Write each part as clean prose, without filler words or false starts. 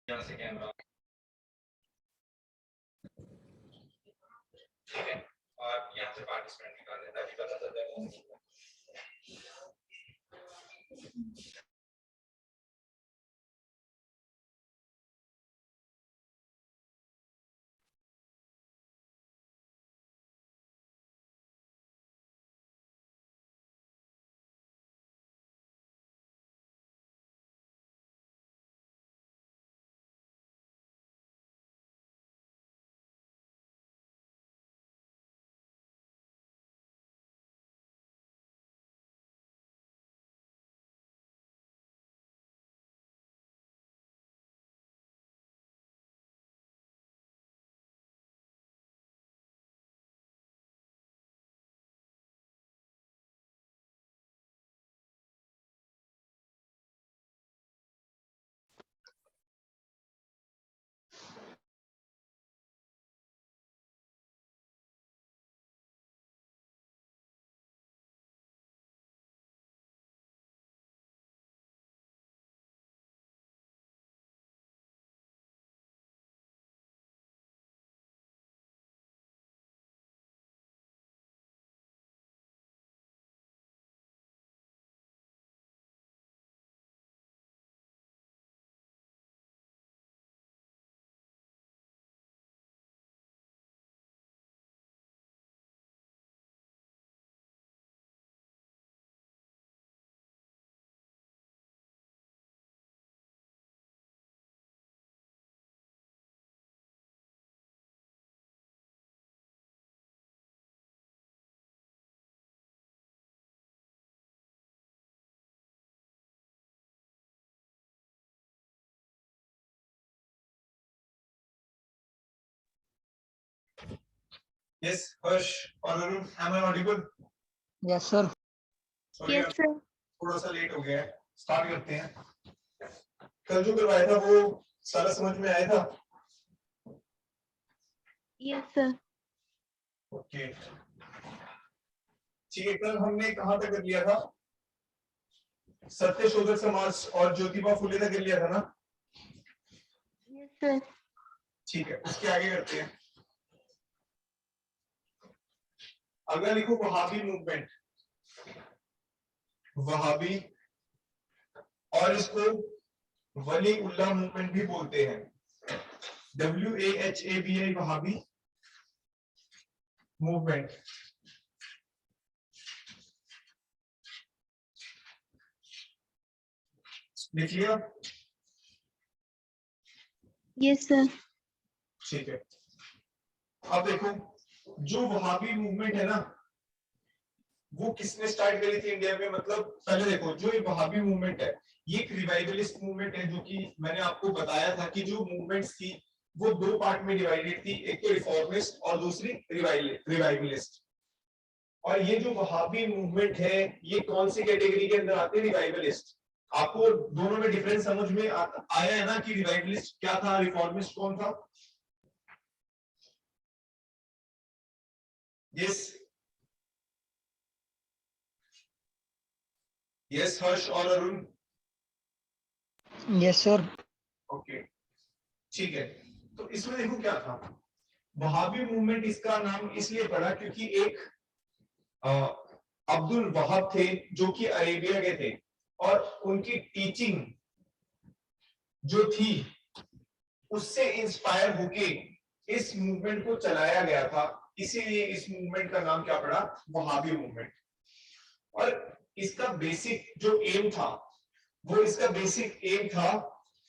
यहाँ से कैमरा ठीक है और यहाँ से पार्टिसिपेंट निकाल लेता है पता चलता है। Yes, Harsh or Arun, am I audible? Yes, sir. Yes, sir. थोड़ा सा लेट हो गया है, स्टार्ट करते हैं। कल जो करवाया था वो सारा समझ में आया था? Yes, sir. ओके ठीक है। कल हमने कहाँ तक कर लिया था? सत्यशोधक समाज और ज्योतिबा फुले तक कर लिया था ना? Yes, sir. ठीक है, उसके आगे करते हैं। अगर लिखो वहाबी मूवमेंट, वहाबी, और इसको वली उल्लाह मूवमेंट भी बोलते हैं। WAHABI Wahhabi movement. लिख लिया? Yes, sir. ठीक है। अब देखो, जो वहाबी मूवमेंट है ना, वो किसने स्टार्ट करी थी इंडिया में? मतलब पहले देखो, जो ये वहाबी मूवमेंट है, ये एक रिवाइवलिस्ट मूवमेंट है, जो कि मैंने आपको बताया था कि जो मूवमेंट्स थी वो दो पार्ट में डिवाइडेड थी, एक तो रिफॉर्मिस्ट और दूसरी रिवाइवलिस्ट। और ये जो वहाबी मूवमेंट है, ये कौन सी कैटेगरी के अंदर आते हैं? रिवाइवलिस्ट। आपको दोनों में डिफरेंस समझ में आया है ना कि रिवाइवलिस्ट क्या था, रिफॉर्मिस्ट कौन था? यस यस हर्ष और अरुण? Yes, sir. ओके ठीक है। तो इसमें देखो क्या था, वहाबी मूवमेंट इसका नाम इसलिए पड़ा क्योंकि एक अब्दुल वहाब थे जो कि अरेबिया के थे, और उनकी टीचिंग जो थी उससे इंस्पायर होके इस मूवमेंट को चलाया गया था, इसीलिए इस मूवमेंट का नाम क्या पड़ा? वहाबी मूवमेंट। और इसका बेसिक जो एम था, वो इसका बेसिक एम था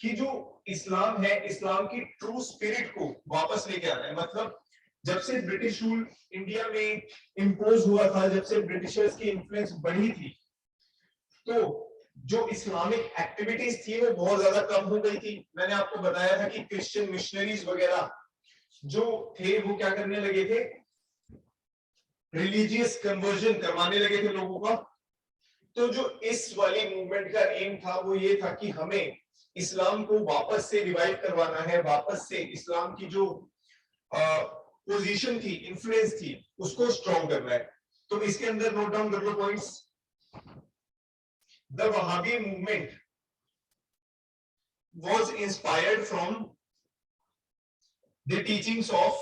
कि जो इस्लाम है, इस्लाम की ट्रू स्पिरिट को वापस लेके आना है। मतलब जब से ब्रिटिश रूल इंडिया में इंपोज हुआ था, जब से ब्रिटिशर्स की इन्फ्लुएंस बढ़ी थी, तो जो इस्लामिक एक्टिविटीज थी वो बहुत ज्यादा कम हो गई थी। मैंने आपको बताया था कि क्रिश्चियन मिशनरीज वगैरह जो थे वो क्या करने लगे थे? रिलीजियस कन्वर्जन करवाने लगे थे लोगों का। तो जो इस वाली मूवमेंट का एम था वो ये था कि हमें इस्लाम को वापस से रिवाइव करवाना है, वापस से इस्लाम की जो पोजीशन थी, इन्फ्लुएंस थी, उसको स्ट्रॉन्ग करना है। तो इसके अंदर नोट डाउन कर लो points. The Wahabi movement was inspired from the teachings of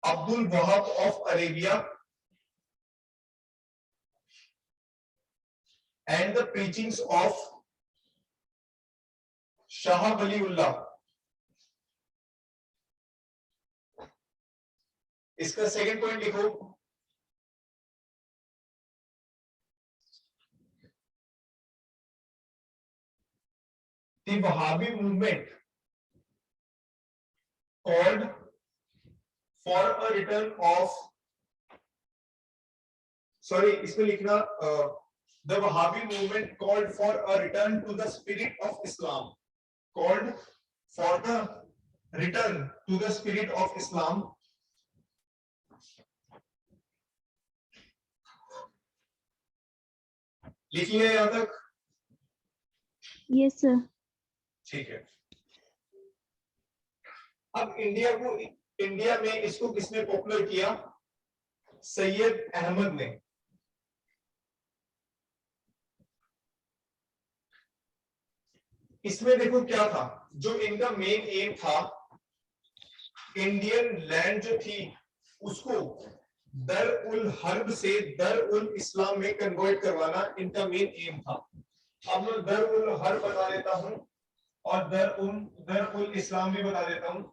Abdul Wahab of Arabia and the preachings of Shah Waliullah. इसका सेकंड पॉइंट लिखो. The Wahhabi movement called for a return of, sorry, इसमें लिखना the Wahhabi movement called for a return to the spirit of Islam. Called for the return to the spirit of Islam. लिख लिया यहां तक? Yes, sir. ठीक है. अब India में इसको किसने पॉपुलर किया? सैयद अहमद ने. इसमें देखो क्या था, जो इनका मेन एम था, इंडियन लैंड जो थी उसको दर उल हर्ब से दर उल इस्लाम में कन्वर्ट करवाना इनका मेन एम था. अब मैं दर उल हर्ब बता देता हूं और दर उल इस्लाम भी बता देता हूं.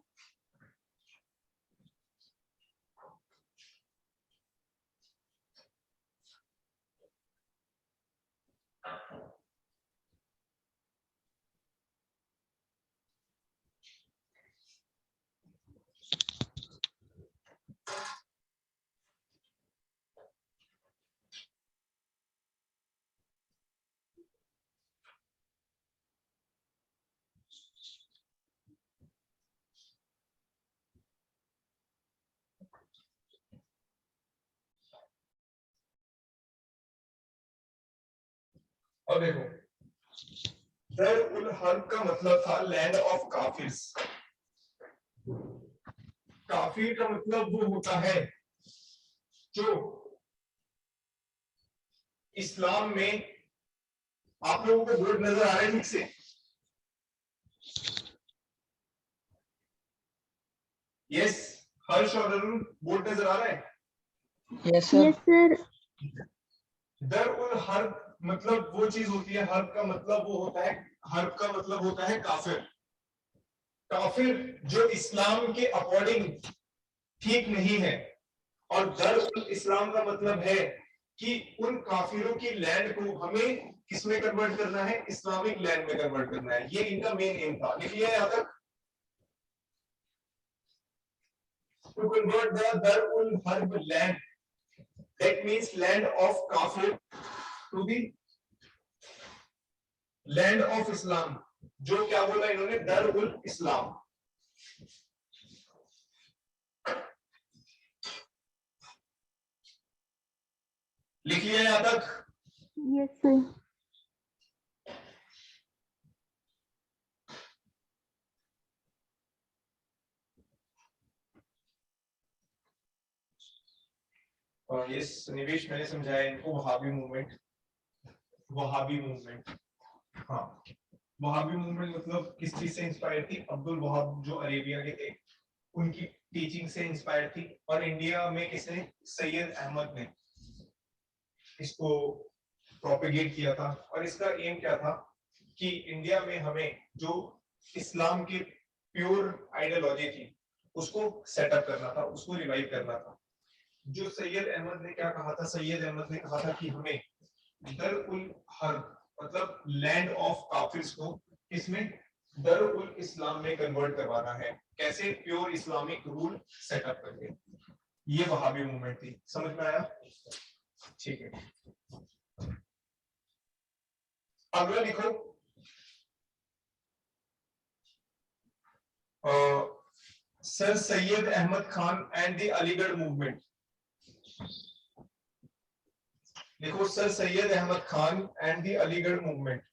और देखो, दर उल हर्ब का मतलब था लैंड ऑफ काफिर्स. काफिर का मतलब वो होता है जो इस्लाम में, आप लोगों को बोर्ड नजर आ रहे हैं ठीक से? यस, हर्ष और अरुण, बोर्ड नजर आ रहा है? Yes sir. Yes, sir. दर उल हर्ब मतलब वो चीज होती है, हर्ब का मतलब वो होता है, हर्ब का मतलब होता है काफिर. काफिर जो इस्लाम के अकॉर्डिंग ठीक नहीं है. और दर उल इस्लाम का मतलब है कि उन काफिरों की लैंड को हमें किसमें कन्वर्ट करना है? इस्लामिक लैंड में कन्वर्ट करना है. ये इनका मेन एम था. लिखिए यहां तक, to convert the Dar ul Harb land, that means land of kafir, to the land of Islam. जो क्या बोला इन्होंने? दर उल इस्लाम. लिख लिया यहां तक? Yes, sir. और ये निवेश मैंने समझाया इनको. वहाबी मूवमेंट, वहाबी मूवमेंट, हाँ, वहाबी मूवमेंट मतलब किस चीज से इंस्पायर थी? अब्दुल वहाब जो अरेबिया के थे, उनकी टीचिंग से इंस्पायर थी. और इंडिया में किसने? सैयद अहमद ने इसको प्रोपेगेट किया था. और इसका एम क्या था कि इंडिया में हमें जो इस्लाम की प्योर आइडियोलॉजी थी उसको सेटअप करना था, उसको रिवाइव करना था. जो सैयद अहमद ने क्या कहा था? सैयद अहमद ने कहा था कि हमें दर उल हर्ब मतलब लैंड ऑफ काफिर्स को इसमें दर उल इस्लाम में कन्वर्ट करवाना है. कैसे? प्योर इस्लामिक रूल सेटअप करके. ये वहाबी मूवमेंट थी. समझ में आया? ठीक है. अगला लिखो, sir Syed Ahmad Khan and the Aligarh movement. लिखो, sir Syed Ahmad Khan and the Aligarh movement.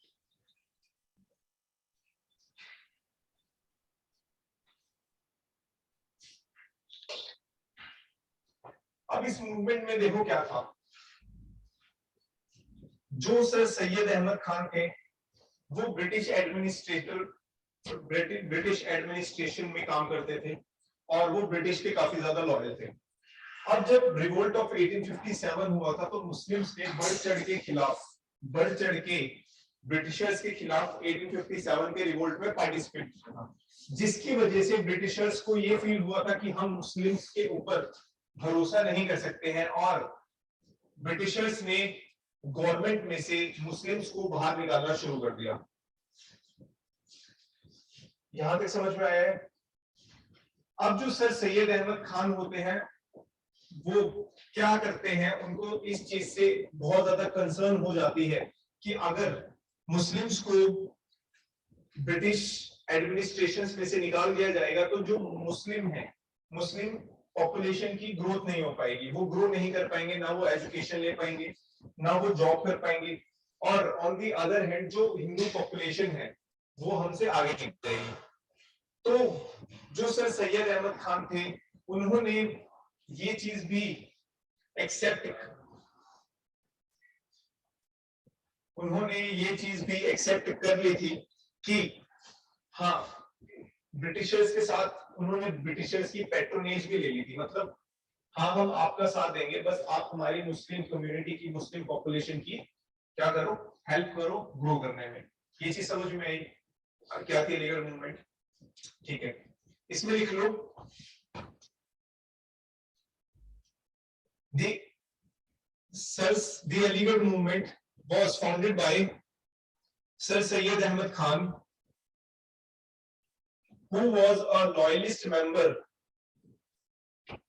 अब इस मूवमेंट में देखो क्या था. जो सर सैयद अहमद खान थे वो ब्रिटिश एडमिनिस्ट्रेशन में काम करते थे और वो ब्रिटिश के काफी ज्यादा लॉयल थे। अब जब रिवोल्ट ऑफ 1857 हुआ था तो मुस्लिम्स ने बढ़ चढ़ के ब्रिटिशर्स के खिलाफ 1857 के रिवोल्ट में पार्टिसिपेट किया था, जिसकी वजह से ब्रिटिशर्स को ये फील हुआ था कि हम मुस्लिम्स के ऊपर भरोसा नहीं कर सकते हैं और ब्रिटिशर्स ने गवर्नमेंट में से मुस्लिम्स को बाहर निकालना शुरू कर दिया। यहां तक समझ में आया है? अब जो सर सैयद अहमद खान होते हैं वो क्या करते हैं, उनको इस चीज से बहुत ज्यादा कंसर्न हो जाती है कि अगर मुस्लिम्स को ब्रिटिश एडमिनिस्ट्रेशन में से निकाल दिया जाएगा तो जो मुस्लिम पॉपुलेशन की ग्रोथ नहीं हो पाएगी, वो ग्रो नहीं कर पाएंगे, ना वो एजुकेशन ले पाएंगे, ना वो जॉब कर पाएंगे, और ऑन दी अदर हैंड जो हिंदू पॉपुलेशन है वो हमसे आगे निकल जाएगी। तो जो सर सैयद अहमद खान थे उन्होंने ये चीज भी एक्सेप्ट कर ली थी कि हाँ, ब्रिटिशर्स के साथ उन्होंने ब्रिटिशर्स की पैट्रोनेज भी ले ली थी, मतलब हाँ हम आपका साथ देंगे, बस आप हमारी मुस्लिम कम्युनिटी की, मुस्लिम पॉपुलेशन की क्या करो, हेल्प करो ग्रो करने में। ये चीज समझ में आई क्या थी अलीगढ़ मूवमेंट? ठीक है, इसमें लिख लो the Aligarh movement was founded by Sir Syed Ahmad Khan, who was a loyalist member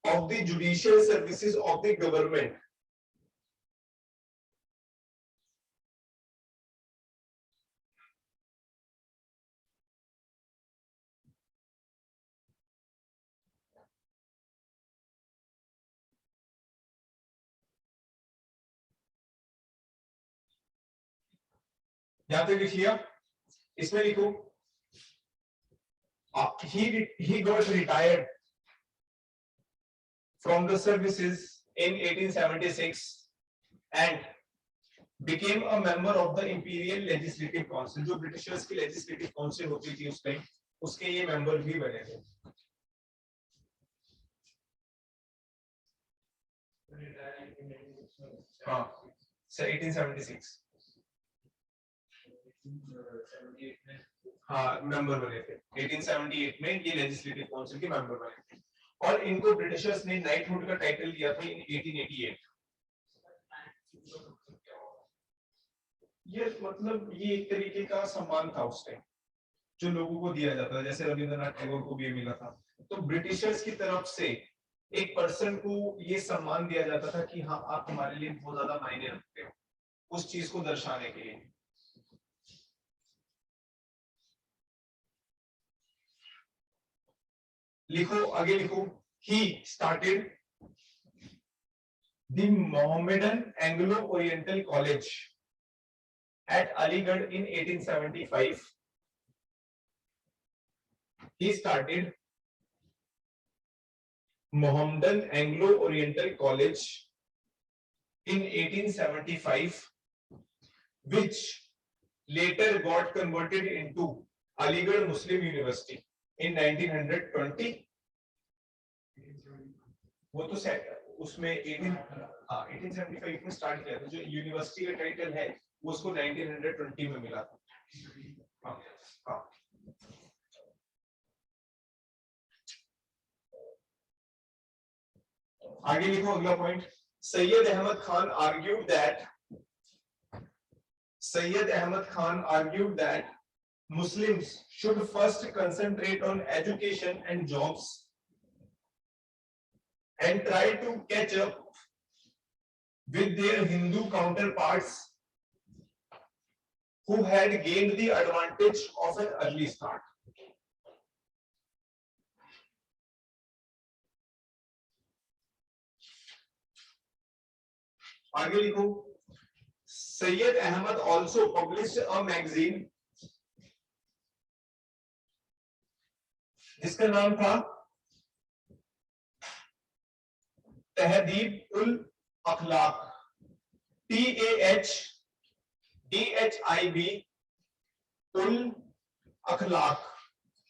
of the judicial services of the government. यहां तक लिख लिया? इसमें लिखो he got retired from the services in 1876 and became a member of the Imperial Legislative Council. जो Britishers की legislative council होती थी उस टाइम, उसके ये मेंबर भी बने थे। हाँ, 1876 हाँ मेंबर बने थे। 1878 में ये लेजिस्लेटिव काउंसिल के मेंबर बने थे और इनको ब्रिटिशर्स ने नाइटहुड का टाइटल दिया था इन 1888। ये मतलब ये एक तरीके का सम्मान था उस टाइम जो लोगों को दिया जाता था, जैसे रविंद्रनाथ टैगोर को भी मिला था। तो ब्रिटिशर्स की तरफ से एक पर्सन को ये सम्मान दिया जाता था कि हाँ आप हमारे लिए बहुत ज्यादा मायने रखते हो, उस चीज को दर्शाने के लिए। लिखो आगे लिखो, he started the Mohammedan Anglo-Oriental College at Aligarh in 1875. He started Mohammedan Anglo-Oriental College in 1875, which later got converted into Aligarh Muslim University in 1920। वो तो उसमें 1875 में स्टार्ट किया था, जो यूनिवर्सिटी का टाइटल है वो उसको 1920 में मिला था। हाँ, हाँ। आगे लिखो अगला point. Syed Ahmad Khan argued that Muslims should first concentrate on education and jobs and try to catch up with their Hindu counterparts who had gained the advantage of an early start. आगे लिखो, Syed Ahmad also published a magazine जिसका नाम था तहदीब उल अखलाक, TAH DHIB उल अखलाक,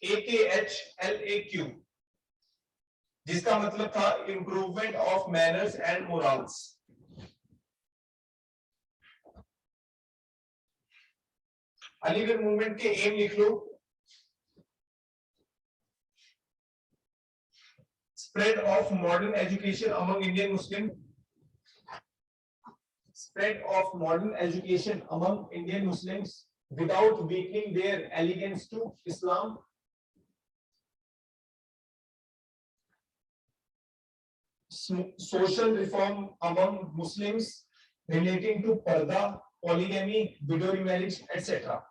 AKHLAQ, जिसका मतलब था improvement of manners and morals. Aligarh movement के M लिख लो, spread of modern education among Indian Muslim, spread of modern education among Indian Muslims without weakening their allegiance to Islam. Social reform among Muslims relating to parda, polygamy, widow remarriage, etc.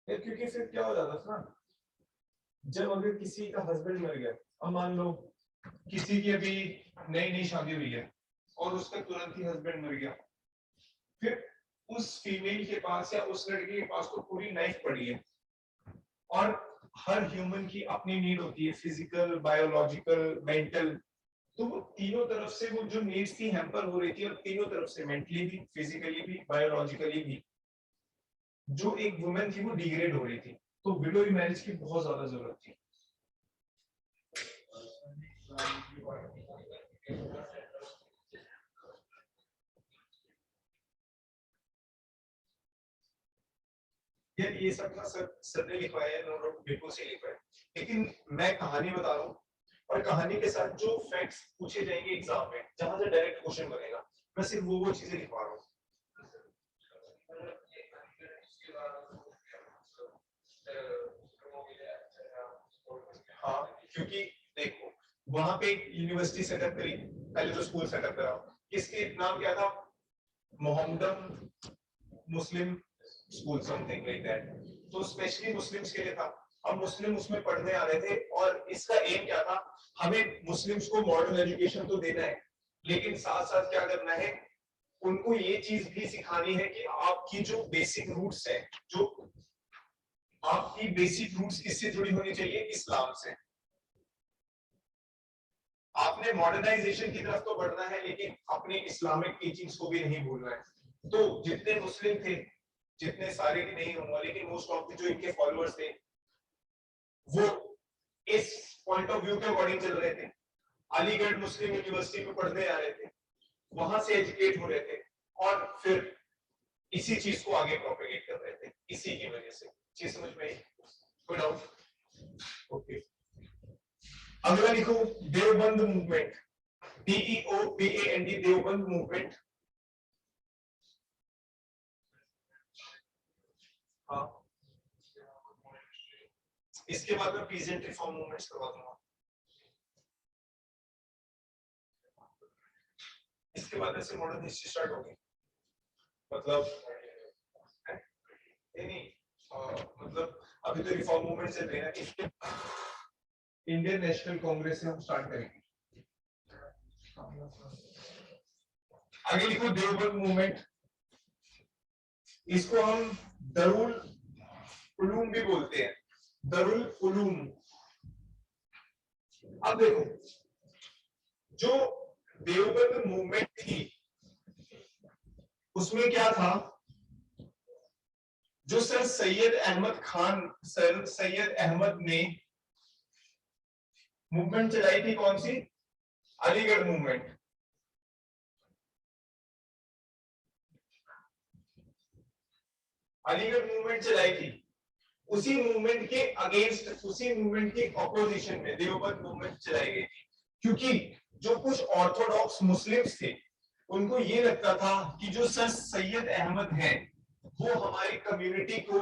क्योंकि फिर क्या हो जाता था ना, जब अगर किसी का हस्बैंड मर गया, अब मान लो किसी की अभी नई नई शादी हुई है और उसका तुरंत ही हस्बैंड मर गया, फिर उस फीमेल के पास या उस लड़के के पास तो पूरी लाइफ पड़ी है, और हर ह्यूमन की अपनी नीड होती है, फिजिकल, बायोलॉजिकल, मेंटल, तो वो तीनों तरफ से वो जो नीड्स थी हैम्पर हो रही थी, और तीनों तरफ से मेंटली भी, फिजिकली भी, बायोलॉजिकली भी जो एक वुमेन थी वो डिग्रेड हो रही थी, तो विडो मैरिज की बहुत ज्यादा जरूरत थी। ये सब ना सर ने लिखवाया है, नोट बिल्कुल से लिखवाया है, लेकिन मैं कहानी बता रहा हूँ, और कहानी के साथ जो फैक्ट्स पूछे जाएंगे एग्जाम में, जहां से डायरेक्ट क्वेश्चन बनेगा, मैं सिर्फ वो चीजें लिखवा रहा हूँ। हाँ, क्योंकि देखो वहां पे एक यूनिवर्सिटी सेटअप करी, पहले तो स्कूल सेटअप करा, किसके नाम क्या था, Mohammedan Muslim school, something like that, तो स्पेशली मुस्लिम्स के लिए था। अब मुस्लिम उसमें पढ़ने आ रहे थे, और इसका एम क्या था, हमें मुस्लिम्स को मॉडर्न एजुकेशन तो देना है, लेकिन साथ साथ क्या करना है, उनको ये चीज भी सिखानी है कि आपकी जो बेसिक रूट्स है, जो आपकी बेसिक रूट्स किससे जुड़ी होनी चाहिए, इस्लाम से। आपने मॉडर्नाइजेशन की तरफ तो बढ़ना है, लेकिन अपने इस्लामिक टीचिंग्स को भी नहीं भूलना है। तो जितने मुस्लिम थे, जितने सारे की नहीं होंगे, लेकिन मोस्ट ऑफ जो इनके फॉलोअर्स थे वो इस पॉइंट ऑफ व्यू के अकॉर्डिंग चल रहे थे। अलीगढ़ मुस्लिम यूनिवर्सिटी में पढ़ने आ रहे थे, वहां से एजुकेट हो रहे थे, और फिर इसी चीज को आगे प्रोपेगेट कर रहे थे, इसी की वजह से। चीज समझ में आई? कोई डाउट? ओके, अगला लिखो, Deoband movement, DEOBAND, Deoband movement. हाँ, इसके बाद में पीजेंट रिफॉर्म मूवमेंट्स करवा दूंगा, इसके बाद से मॉडर्न हिस्ट्री स्टार्ट होगी, मतलब नहीं, मतलब अभी तो रिफॉर्म मूवमेंट चल रही है ना, इसके इंडियन नेशनल कांग्रेस से हम स्टार्ट करेंगे। आगे लिखो, देवबंद मूवमेंट, इसको हम दरुल उलूम भी बोलते हैं, दरुल उलूम। अब देखो, जो देवबंद मूवमेंट थी उसमें क्या था, जो सर सैयद अहमद खान, सर सैयद अहमद ने मूवमेंट चलाई थी, कौन सी, अलीगढ़ मूवमेंट। अलीगढ़ मूवमेंट चलाई थी, उसी मूवमेंट के अगेंस्ट, उसी मूवमेंट के ऑपोजिशन में देवबंद मूवमेंट चलाई गई थी, क्योंकि जो कुछ ऑर्थोडॉक्स मुस्लिम्स थे उनको ये लगता था कि जो सर सैयद अहमद हैं वो हमारी कम्युनिटी को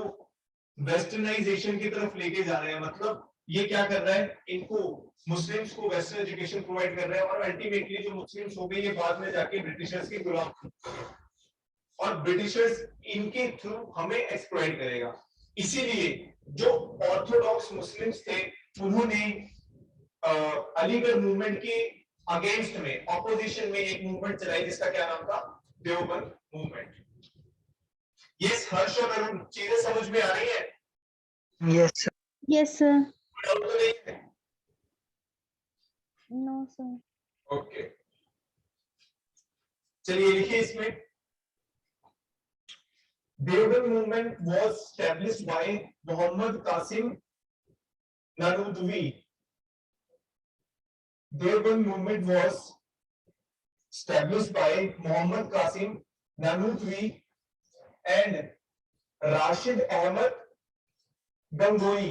वेस्टर्नाइजेशन की तरफ लेके जा रहे हैं, मतलब ये क्या कर रहा है, इनको मुस्लिम्स को वेस्टर्न एजुकेशन प्रोवाइड कर रहे हैं, और अल्टीमेटली जो मुस्लिम्स हो गए ये बाद में जाके ब्रिटिशर्स के गुलाम, और ब्रिटिशर्स इनके थ्रू हमें एक्सप्लॉइट करेगा। इसीलिए जो ऑर्थोडॉक्स मुस्लिम्स थे उन्होंने अलीगढ़ मूवमेंट के अगेंस्ट में, ऑपोजिशन में एक मूवमेंट चलाई, जिसका क्या नाम था, देवबंद मूवमेंट। यस हर्ष और अरुण, चीजें समझ में आ रही है? Yes, sir. Yes, sir. Doubt तो नहीं है? No, sir. ओके, चलिए लिखिए इसमें, Deoband movement was established by Mohammad Qasim Nanautavi. Deoband movement was established by Muhammad Qasim Nanutwi and Rashid Ahmad Gangohi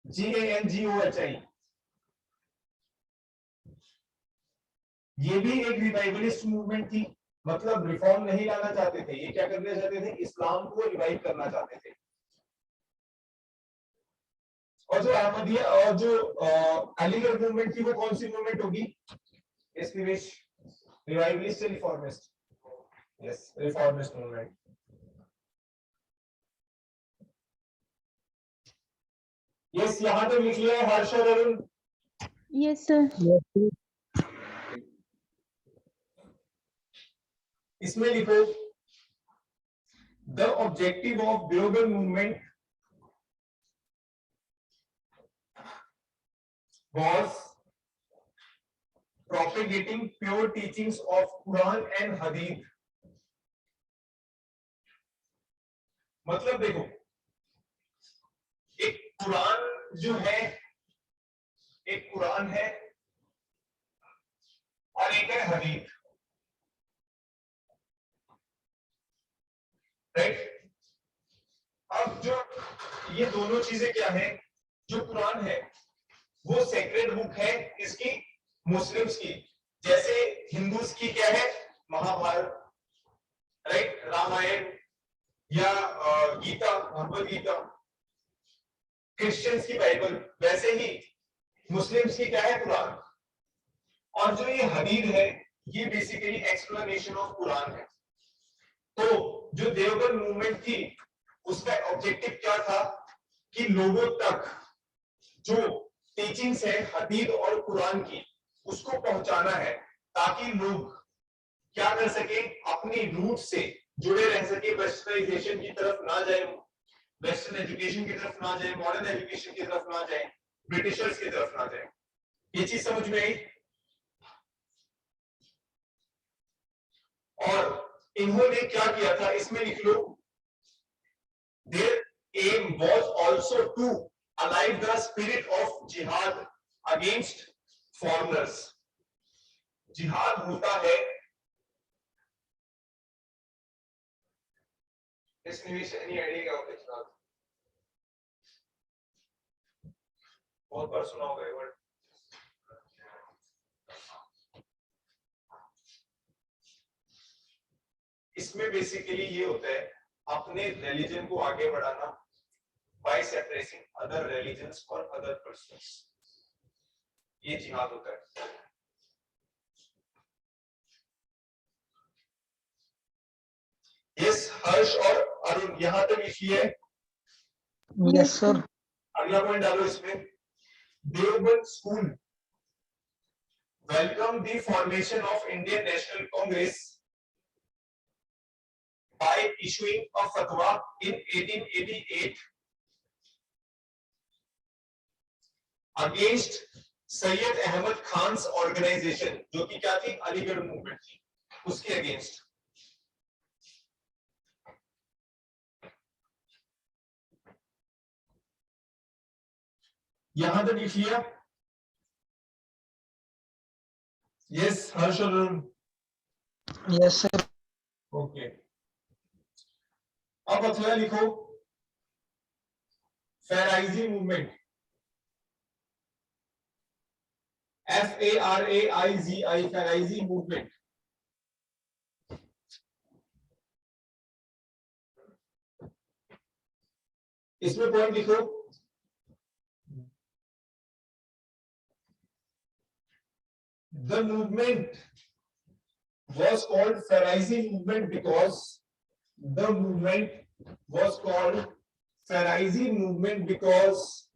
Gangohi. ये भी एक रिवाइवलिस्ट मूवमेंट थी, मतलब रिफॉर्म नहीं लाना चाहते थे, ये क्या करना चाहते थे, इस्लाम को रिवाइव करना चाहते थे. और जो अहमदिया और जो अलीगढ़ मूवमेंट थी वो कौन सी मूवमेंट होगी? यस निवेश, रिवाइवलिस्ट या reformist? Yes, reformist movement. Yes, यहां तक लिख लिया है हर्ष और Arun? Yes, sir. Yes, sir. इसमें लिखो, the objective of Deoband movement was propagating pure teachings of Quran and Hadith. मतलब देखो, एक कुरान जो है, एक कुरान है और एक है हदीथ, राइट? अब जो ये दोनों चीजें क्या है, जो कुरान है वो सेक्रेड बुक है इसकी, मुस्लिम्स की. जैसे हिंदूज की क्या है, महाभारत, राइट, रामायण या गीता, भगवद गीता. क्रिश्चियंस की बाइबल, वैसे ही मुस्लिम्स की क्या है, कुरान. और जो ये हदीद है ये बेसिकली एक्सप्लेनेशन ऑफ कुरान है. तो जो देवबंद मूवमेंट थी उसका ऑब्जेक्टिव क्या था कि लोगों तक जो टीचिंग्स है हदीद और कुरान की उसको पहुंचाना है, ताकि लोग क्या कर सके, अपनी रूट से जुड़े रह सके, वेस्टर्नाइजेशन की तरफ ना जाए, वेस्टर्न एजुकेशन की तरफ ना जाए, मॉडर्न एजुकेशन की तरफ ना जाए, ब्रिटिशर्स की तरफ ना जाए. ये चीज समझ में आई? और इन्होंने क्या किया था इसमें लिख लो, their aim was also to alive the spirit of jihad against foreigners. जिहाद होता है, इस निवेश एनी आइडिया क्या होता है जिहाद? बहुत बार सुना होगा ये वर्ड. इसमें बेसिकली ये होता है अपने रिलीजन को आगे बढ़ाना बाय सेपरेटिंग अदर रिलीजन्स और अदर पर्सन्स, ये जिहाद होता है. यस हर्ष और अरुण, यहां तक लिखिए. Yes, sir. अगला पॉइंट डालो इसमें, Deoband school welcome the formation of Indian National Congress by issuing a fatwa in 1888 against Syed Ahmad Khan's organisation, जो कि क्या थी, अलीगढ़ मूवमेंट थी, उसके अगेंस्ट. यहां तक लिख लिया? यस हर्ष और अरुण? Yes, sir. ओके, अब अगला लिखो, फैराइजी मूवमेंट, FARAIZI, फैराइजी मूवमेंट. इसमें पॉइंट लिखो, the movement was called Faraizi movement because the movement was called Faraizi movement because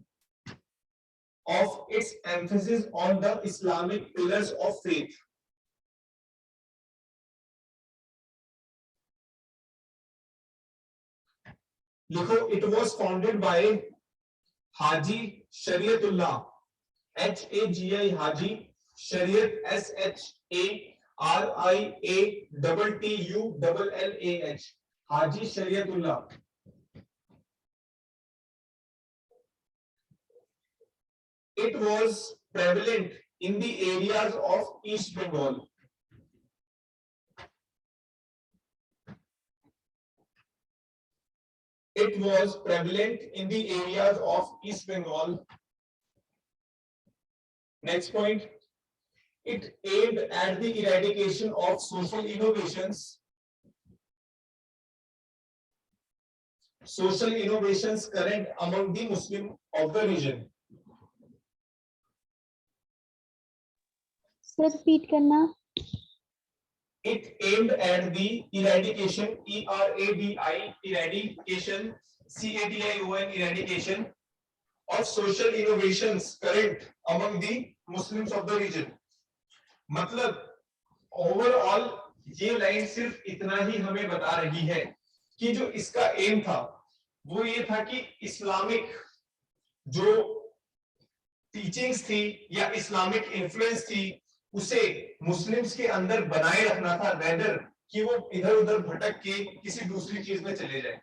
of its emphasis on the Islamic pillars of faith. लिखो, it was founded by Haji Shariatullah, HAGI, Haji Shariat, SHARIATULLAH, Haji Shariatullah. It was prevalent in the areas of East Bengal. It was prevalent in the areas of East Bengal. Next point. It aimed at the eradication of social innovations. Social innovations current among the Muslim of the region. Sir repeat करना. It aimed at the eradication, eradication, CATION, eradication of social innovations current among the Muslims of the region. मतलब overall ये line सिर्फ इतना ही हमें बता रही है कि जो इसका एम था वो ये था कि इस्लामिक जो टीचिंग्स थी या इस्लामिक इन्फ्लुएंस थी उसे मुस्लिम्स के अंदर बनाए रखना था, रेदर कि वो इधर उधर भटक के किसी दूसरी चीज में चले जाए.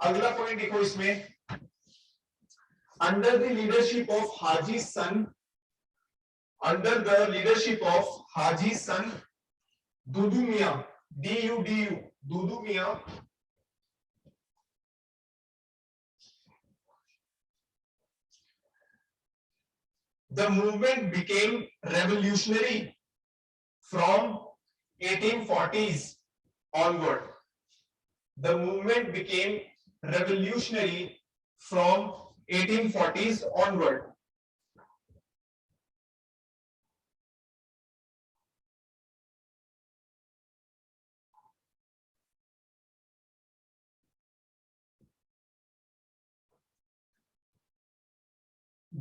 अगला पॉइंट देखो इसमें, अंडर द लीडरशिप ऑफ हाजी सन, under the leadership of Haji San Dudu Mian, DUDU, Dudu Mian, the movement became revolutionary from 1840s onward. The movement became revolutionary from 1840s onward.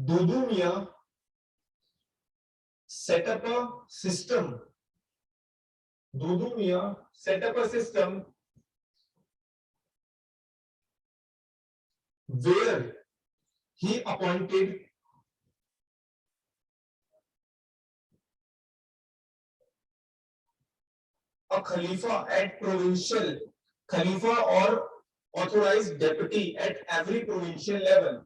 Dudu Mian set up a system. Dudu Mian set up a system where he appointed a Khalifa at provincial, Khalifa or authorized deputy at every provincial level.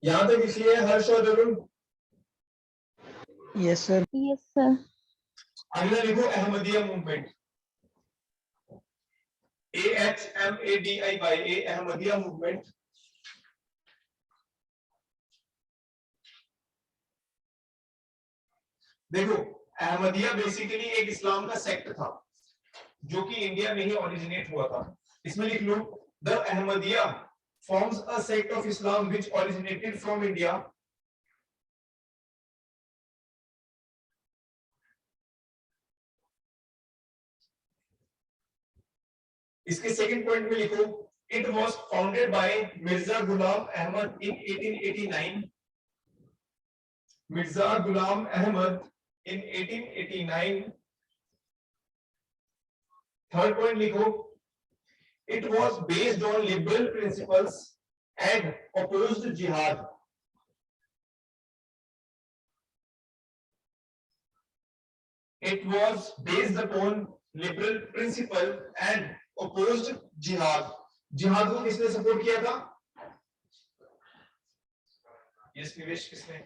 यहां तक इसलिए हर्ष और Arun. Yes sir. Yes sir. अगला लिखो Ahmadiyya movement, AHMADIY, Ahmadiyya movement. देखो, Ahmadiyya basically एक इस्लाम का sect था जो कि इंडिया में ही ओरिजिनेट हुआ था. इसमें लिख लो, the Ahmadiya forms a sect of Islam which originated from India. इसके सेकंड पॉइंट में लिखो, it was founded by Mirza Ghulam Ahmad in 1889. Mirza Ghulam Ahmad in 1889. Third point लिखो, it was based on liberal principles and opposed jihad. It was based upon liberal principle and opposed jihad. जिहाद को किसने support किया था? Yes निवेश किसने?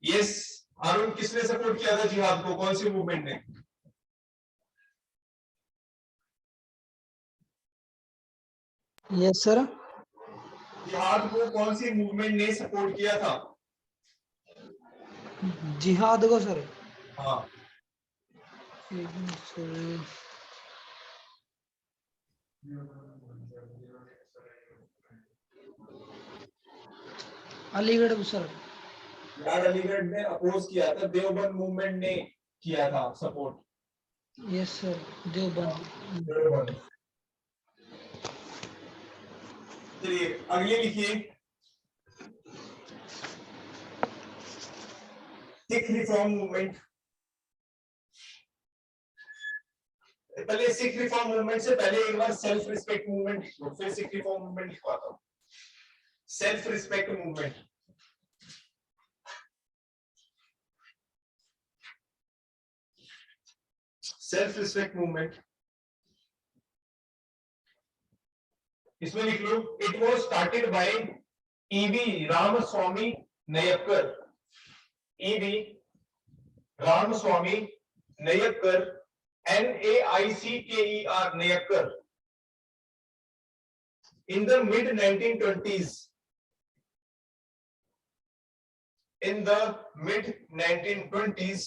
Yes Arun, किसने support किया था जिहाद को? कौन सी मूवमेंट ने? Yes sir. जिहाद को कौन सी मूवमेंट ने सपोर्ट किया था? जिहाद को सर. हाँ, अलीगढ़ सर. यार अलीगढ़ ने अपोज किया था, देवबंद मूवमेंट ने किया था support. Yes sir. Deoband. Deoband. चलिए अगले लिखिए, सिख रिफॉर्म मूवमेंट। पहले सिख रिफॉर्म मूवमेंट से पहले एक बार सेल्फ रिस्पेक्ट मूवमेंट लिख लो, फिर सिख रिफॉर्म मूवमेंट लिखवाता हूं। Self respect movement, self respect movement, इसमें लिख लो, it was started by E V Ramaswamy Naicker. E V Ramaswamy Naicker, NAICKER Naicker, in the mid 1920s. In the mid 1920s,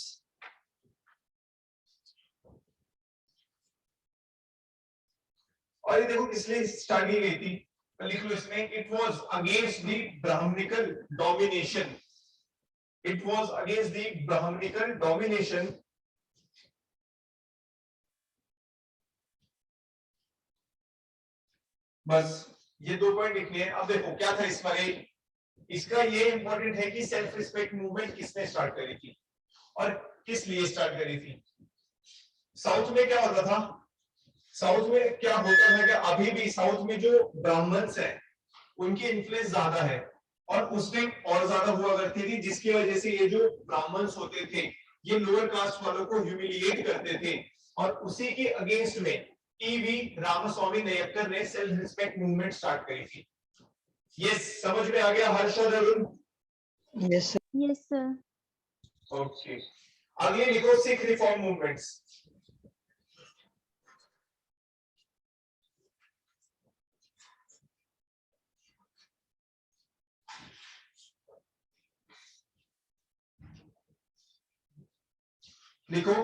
और ये देखो किस लिए स्टार्ट की गई थी, लिख लो इसमें, it was against the Brahmanical domination. It was against the Brahmanical domination बस ये 2 पॉइंट लिखने हैं। अब देखो क्या था इस बारे, इसका ये इंपॉर्टेंट है कि सेल्फ रिस्पेक्ट मूवमेंट किसने स्टार्ट करी थी और किस लिए स्टार्ट करी थी। साउथ में क्या होता था, साउथ में क्या होता है कि अभी भी साउथ में जो ब्राह्मण्स हैं उनकी इन्फ्लुएंस ज्यादा है, और उस टाइम और ज्यादा हुआ करती थी, जिसकी वजह से ये जो ब्राह्मण्स होते थे ये लोअर कास्ट वालों को ह्यूमिलिएट करते थे, और उसी के अगेंस्ट में ईवी रामस्वामी नयक्कर ने सेल्फ रिस्पेक्ट मूवमेंट स्टार्ट करी थी। यस, समझ में आ गया हर्ष और Arun? Yes sir. Yes, sir. Okay, अगले लिखो सिख रिफॉर्म मूवमेंट्स। लिखो,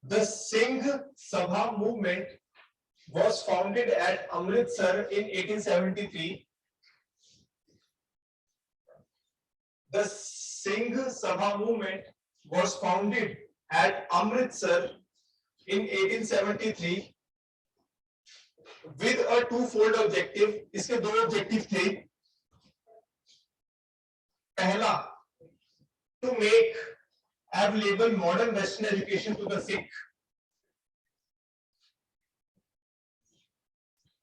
the Singh Sabha movement was founded at Amritsar in 1873. The Singh Sabha movement was founded at Amritsar in 1873 with a twofold objective. इसके 2 ऑब्जेक्टिव थे। पहला, to make available modern Western education to the Sikh.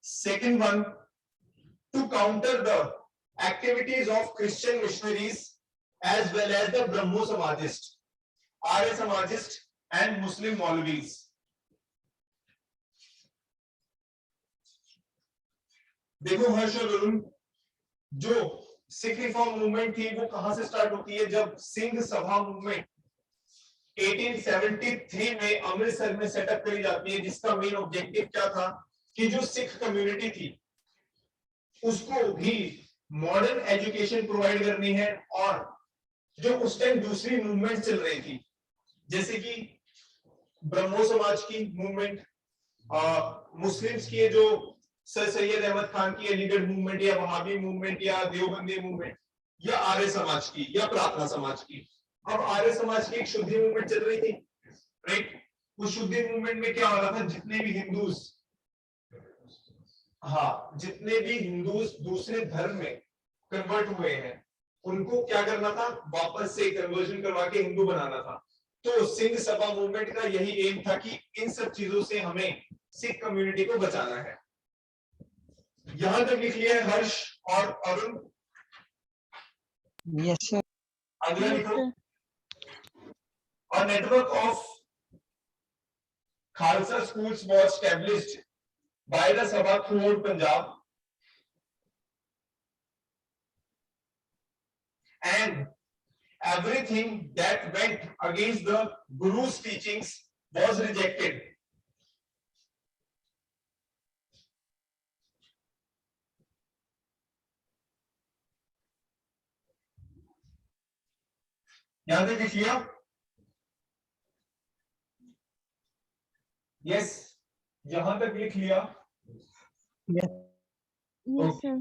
Second one, to counter the activities of Christian missionaries as well as the Brahmo Samajists, Arya Samajists and Muslim Maulvis. देखो हर्ष और अरुण, जो Sikh reform movement थी वो कहां से start होती है, जब सिंह सभा मूवमेंट 1873 में अमृतसर में सेटअप करी जाती है, जिसका मेन ऑब्जेक्टिव क्या था कि जो सिख कम्युनिटी थी उसको भी मॉडर्न एजुकेशन प्रोवाइड करनी है, और जो उस टाइम दूसरी मूवमेंट चल रही थी जैसे कि ब्रह्मो समाज की मूवमेंट, मुस्लिम्स की जो सर सैयद अहमद खान की अलीगढ़ मूवमेंट या वहाबी मूवमेंट या देवबंदी मूवमेंट, या आर्य समाज की या प्रार्थना समाज की। अब आर्य समाज की एक शुद्धि मूवमेंट चल रही थी, राइट? उस शुद्धि मूवमेंट में क्या हो रहा था, जितने भी हिंदूज, हाँ, जितने भी हिंदूज दूसरे धर्म में कन्वर्ट हुए हैं उनको क्या करना था, वापस से कन्वर्जन करवा के हिंदू बनाना था। तो सिंह सभा मूवमेंट का यही एम था कि इन सब चीजों से हमें सिख कम्युनिटी को बचाना है। यहां तक लिख लिया है हर्ष और अरुण? Yes sir. अगला Yes, लिखो, sir. a network of Khalsa schools was established by the Sabha throughout Punjab, and everything that went against the Guru's teachings was rejected. यहां तक लिख लिया? यस, यहां तक लिख लिया? Yes, sir.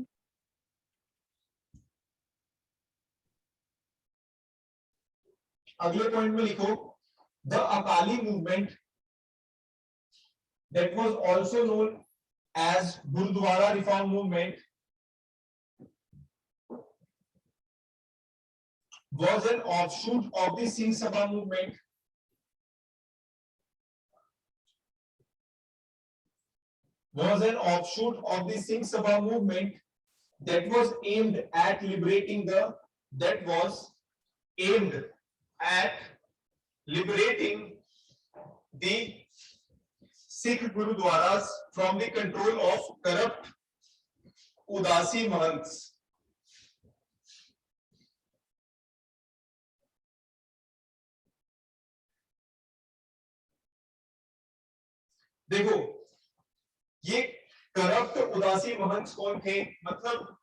अगले पॉइंट में लिखो, the Akali movement that was also known as Gurdwara Reform Movement was an offshoot of the Singh Sabha movement. Was an offshoot of the Singh Sabha movement that was aimed at liberating the Sikh Gurudwaras from the control of corrupt Udasi Mahants. देखो ये corrupt उदासी महंत कौन थे, मतलब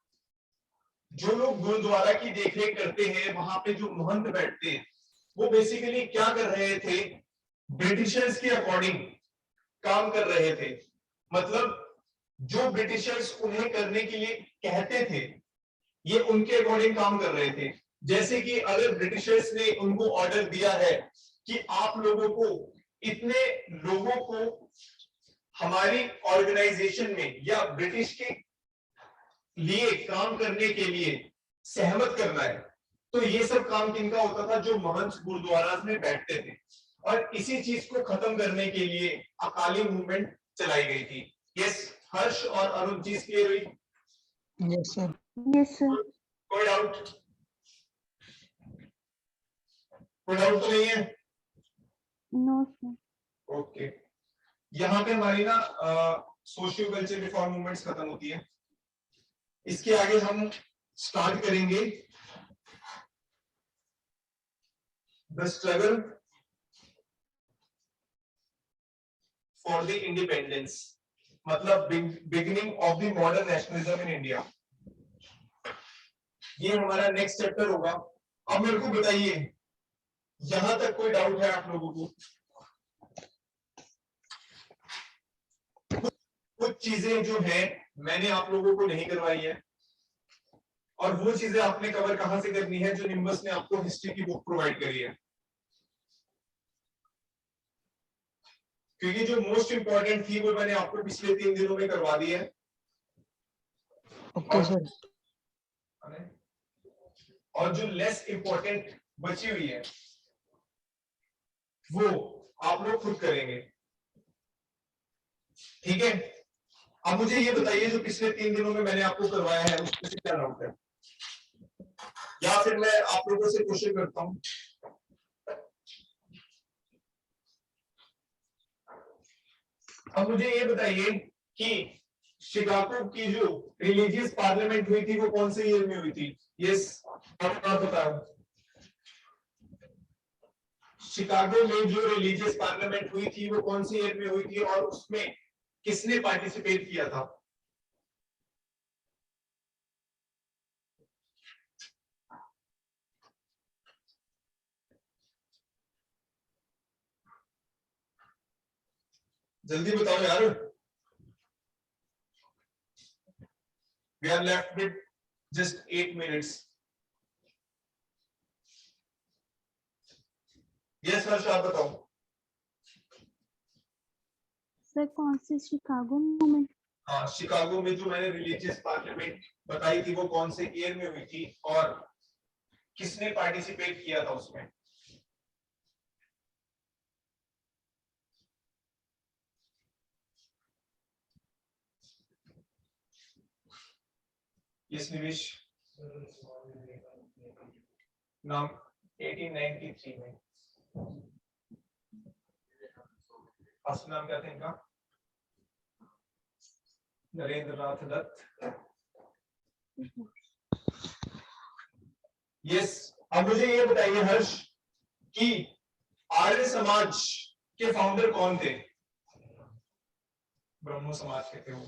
जो लोग गुरुद्वारा की देखरेख करते हैं, वहां पे जो महंत बैठते हैं, वो बेसिकली क्या कर रहे थे, ब्रिटिशर्स के अकॉर्डिंग काम कर रहे थे। मतलब जो ब्रिटिशर्स उन्हें करने के लिए कहते थे, ये उनके अकॉर्डिंग काम कर रहे थे। जैसे कि अगर ब्रिटिशर्स ने उनको ऑर्डर दिया है कि आप लोगों को इतने लोगों को हमारी ऑर्गेनाइजेशन में या ब्रिटिश के लिए काम करने के लिए सहमत करना है, तो ये सब काम किनका होता था, जो महंत गुरुद्वारा में बैठते थे। और इसी चीज को खत्म करने के लिए अकाली मूवमेंट चलाई गई थी। यस हर्ष और अरुण, चीज क्लियर हुई? Yes sir. Yes sir. कोई डाउट? कोई डाउट तो नहीं है? No sir. ओके, यहाँ पे हमारी ना सोशियो कल्चर रिफॉर्म मूवमेंट्स खत्म होती है। इसके आगे हम स्टार्ट करेंगे the struggle for the independence, मतलब beginning of the modern nationalism in India. ये हमारा नेक्स्ट चैप्टर होगा। अब मेरे को बताइए, यहां तक कोई डाउट है आप लोगों को? कुछ चीजें जो है मैंने आप लोगों को नहीं करवाई है, और वो चीजें आपने कवर कहां से करनी है, जो निम्बस ने आपको हिस्ट्री की बुक प्रोवाइड करी है। क्योंकि जो मोस्ट इंपॉर्टेंट थी वो मैंने आपको पिछले 3 दिनों में करवा दी है। Okay sir. और जो लेस इंपॉर्टेंट बची हुई है वो आप लोग खुद करेंगे, ठीक है? अब मुझे ये बताइए, जो पिछले 3 दिनों में मैंने आपको करवाया है उसमें से क्या डाउट है, या फिर मैं आप लोगों से क्वेश्चन करता हूं। अब मुझे ये बताइए कि शिकागो की जो रिलीजियस पार्लियामेंट हुई थी वो कौन से ईयर में हुई थी? यस आप बताओ। शिकागो में जो रिलीजियस पार्लियामेंट हुई थी वो कौन से ईयर में हुई थी, और उसमें किसने पार्टिसिपेट किया था? जल्दी बताओ यार, we are left with just 8 minutes. yes हर्ष आप बताओ। सर कौन सी शिकागो मूवमेंट? हाँ, शिकागो में जो मैंने रिलीजियस पार्लियामेंट बताई थी वो कौन से ईयर में हुई थी और किसने पार्टिसिपेट किया था उसमें? यस निवेश नाम 1893 में। फर्स्ट नाम क्या था इनका? नरेंद्र नाथ दत्त। यस अब मुझे ये बताइए हर्ष कि आर्य समाज के फाउंडर कौन थे? ब्रह्मो समाज के थे वो।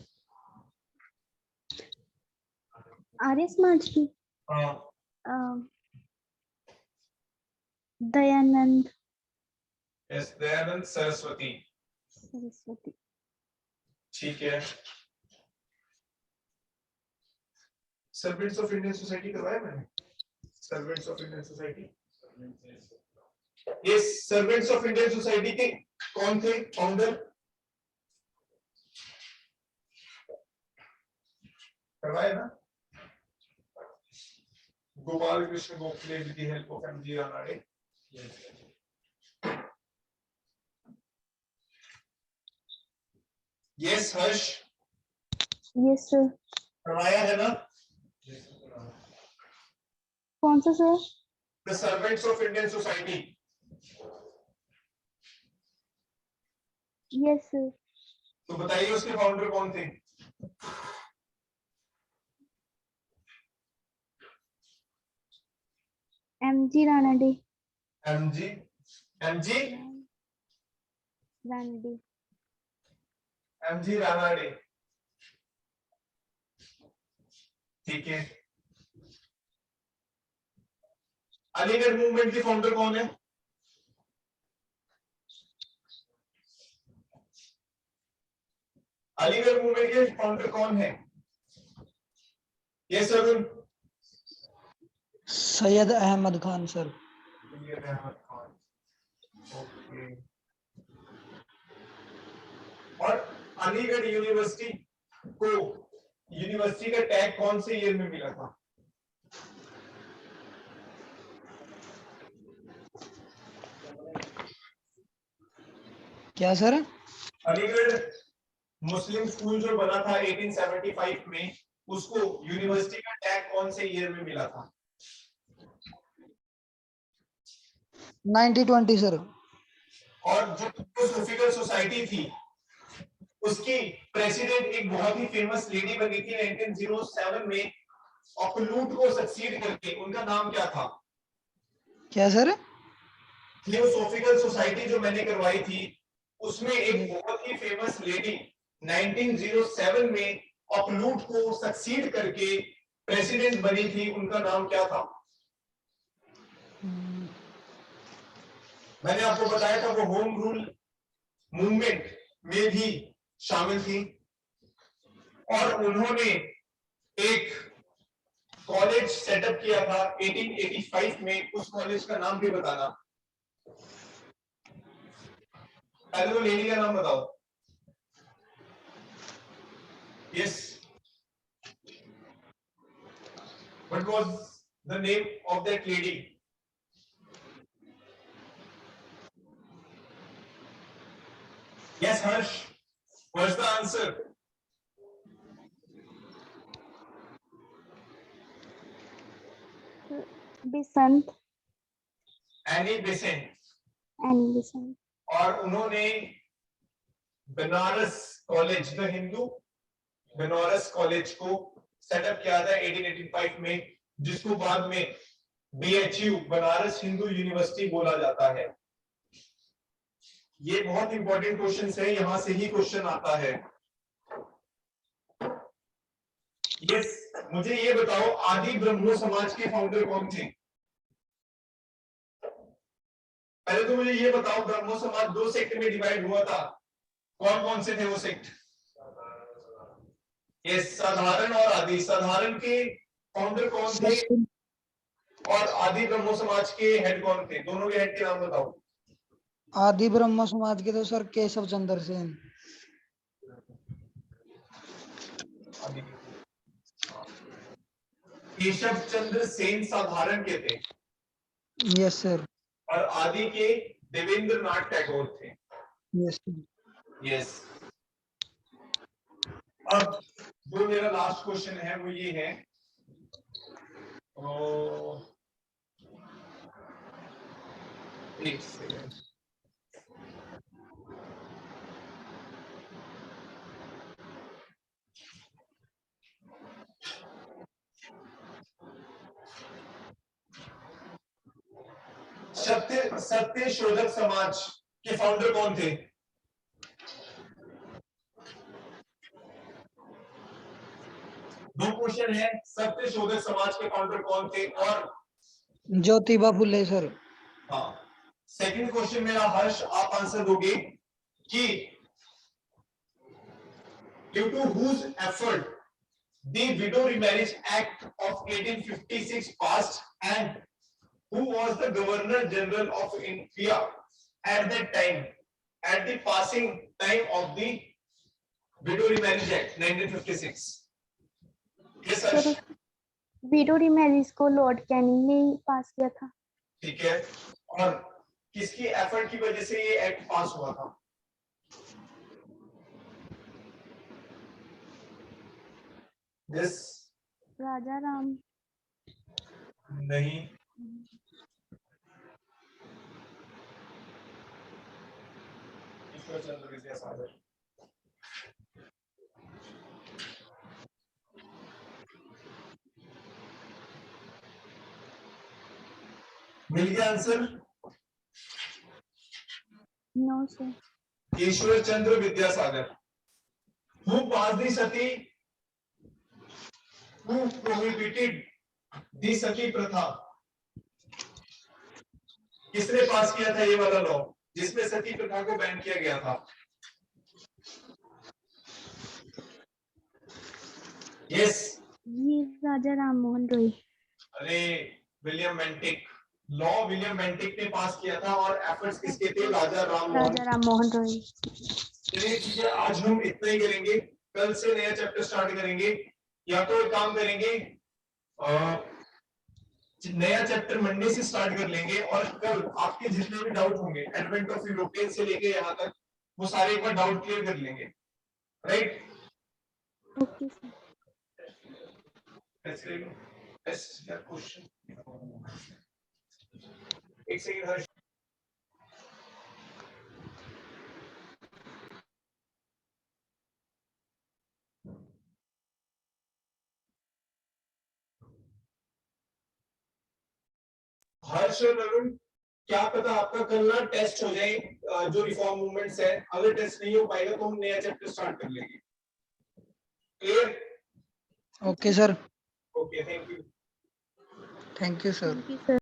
आर्य समाज की? हाँ दयानंद। यस दयानंद सरस्वती। सरस्वती। ठीक है। सर्वेंट्स ऑफ इंडियन सोसाइटी करवाया मैंने? सर्वेंट्स ऑफ इंडियन सोसाइटी, ये सर्वेंट्स ऑफ इंडियन सोसाइटी के कौन थे फाउंडर? करवाए ना? Gopal Krishna Gokhale with the help of M.G. Ranade. Yes, Harsh Yes, sir. करवाया है ना? कौन सा sir? The Servants of Indian Society. Yes, sir. तो बताइए उसके फाउंडर कौन थे? M.G. Ranade. MG Ranade. MG Ranade, ठीक है। अलीगढ़ मूवमेंट के फाउंडर कौन है? अलीगढ़ मूवमेंट के फाउंडर कौन है? Yes Arun. Syed Ahmad Khan sir. Syed Ahmad Khan, okay. और अलीगढ़ यूनिवर्सिटी को यूनिवर्सिटी का टैग कौन से ईयर में मिला था? क्या सर? अलीगढ़ मुस्लिम स्कूल जो बना था 1875 में, उसको यूनिवर्सिटी का टैग कौन से ईयर में मिला था? 1920 सर। और जो थियोसॉफिकल सोसाइटी थी उसकी प्रेसिडेंट एक बहुत ही फेमस लेडी बनी थी 1907 में, ऑकलूट को सक्सीड करके, उनका नाम क्या था? क्या सर? थियोसॉफिकल सोसाइटी जो मैंने करवाई थी उसमें एक बहुत ही फेमस लेडी 1907 में ऑकलूट को सक्सीड करके प्रेसिडेंट बनी थी, उनका नाम क्या था? मैंने आपको बताया था वो होम रूल मूवमेंट में भी शामिल थी और उन्होंने एक कॉलेज सेटअप किया था 1885 में। उस कॉलेज का नाम भी बताना। पहले तो लेडी का नाम बताओ। Yes, what was the name of that lady? Yes Harsh, what's the answer? Besant. Annie Besant. Annie Besant. और उन्होंने Banaras college, the Hindu Banaras college को सेटअप किया था 1885 में, जिसको बाद में BHU बनारस हिंदू यूनिवर्सिटी बोला जाता है। ये बहुत इंपॉर्टेंट क्वेश्चन है, यहां से ही क्वेश्चन आता है। यस, मुझे ये बताओ आदि ब्रह्मो समाज के फाउंडर कौन थे? पहले तो मुझे ये बताओ, ब्रह्मो समाज 2 सेक्ट में डिवाइड हुआ था, कौन कौन से थे वो सेक्ट? ये साधारण और आदि। साधारण के फाउंडर कौन थे और आदि ब्रह्मो समाज के हेड कौन थे? दोनों के हेड के नाम बताओ। आदि ब्रह्म समाज के तो सर केशव चंद्र सेन। केशव चंद्र सेन साधारण के थे। Yes sir. और आदि के देवेंद्र नाथ टैगोर थे। Yes yes. अब जो मेरा लास्ट क्वेश्चन है वो ये है, एक सेकंड। सत्य शोधक समाज के फाउंडर कौन थे? दो क्वेश्चन है, सत्य शोधक समाज के फाउंडर कौन थे और ज्योतिबा फुले सर। हाँ, सेकंड क्वेश्चन मेरा हर्ष आप आंसर दोगे कि due to whose effort the Widow Remarriage Act of 1856 passed, and who was the Governor General of India at that time, at the passing time of the Widow Remarriage Act 1956? Yes sir sir, widow remarriage को lord Canning ने ही पास किया था। ठीक है। और किसकी effort की वजह से ये एक्ट पास हुआ था? यस, राजा राम नहीं, ईश्वर चंद्र विद्यासागर। मिल गया answer? No sir. Ishwar Chandra Vidyasagar. Who passed the sati? Who prohibited the sati pratha? किसने पास किया था ये वाला लॉ जिसमें सती प्रथा को बैन किया गया था? यस, ये राजा राम मोहन रॉय। अरे William Bentinck. Law William Bentinck ने पास किया था और एफर्ट्स किसके थे? राजा राम मोहन रॉय। चलिए ठीक है, आज हम इतना ही करेंगे। कल से नया चैप्टर स्टार्ट करेंगे। या तो एक काम करेंगे, नया चैप्टर मंडे से स्टार्ट कर लेंगे और कल आपके जितने भी डाउट होंगे एडवेंट ऑफ यूरोपियन से लेके यहाँ तक वो सारे एक बार डाउट क्लियर कर लेंगे, राइट? Okay sir. क्वेश्चन एक सेकंड हर्ष। हर्ष और अरुण, क्या पता आपका कल ना टेस्ट हो जाए जो रिफॉर्म मूवमेंट्स है। अगर टेस्ट नहीं हो पाएगा तो हम नया चैप्टर स्टार्ट कर लेंगे। Clear? Okay sir, okay, thank you. Thank you sir. Thank you sir.